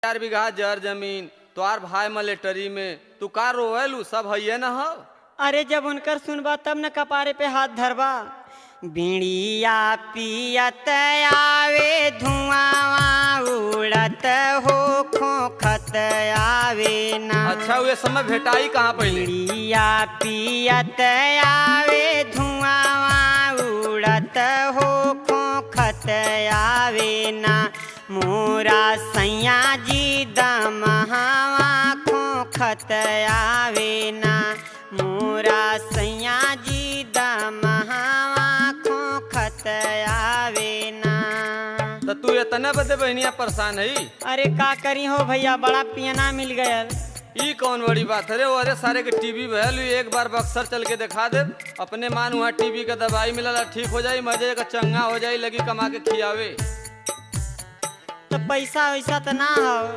4 बीघा जर जमीन तोहार भाई मलेटरी में तू का रोवेलू सब है न हो। अरे जब उनकर सुनबा तब न कपारे पे हाथ धरबा। बीड़िया पियत आवे धुआं उड़त हो खोखत आवे ना। अच्छा वे समय भेटाई कहाँ पहले। बीड़िया पियत आवे धुआं उड़त हो खोखत आवे ना। मोरा सैया जी दमहवा खोखत आवे ना। मोरा सैया जी दमहवा खोखत आवे ना। तो तू इतने बदे बहनिया परेशान है। अरे का करी हो भैया, बड़ा पियना मिल गयल। ई कौन बड़ी बात है रे। अरे सारे के टीबी भैल एक बार बक्सर चल के दिखा दे अपने मान वहाँ टीबी का दवाई मिला ठीक हो जाई मजे का चंगा हो जाई लगी कमा के खियावे। तो पैसा वैसा तो ना हो।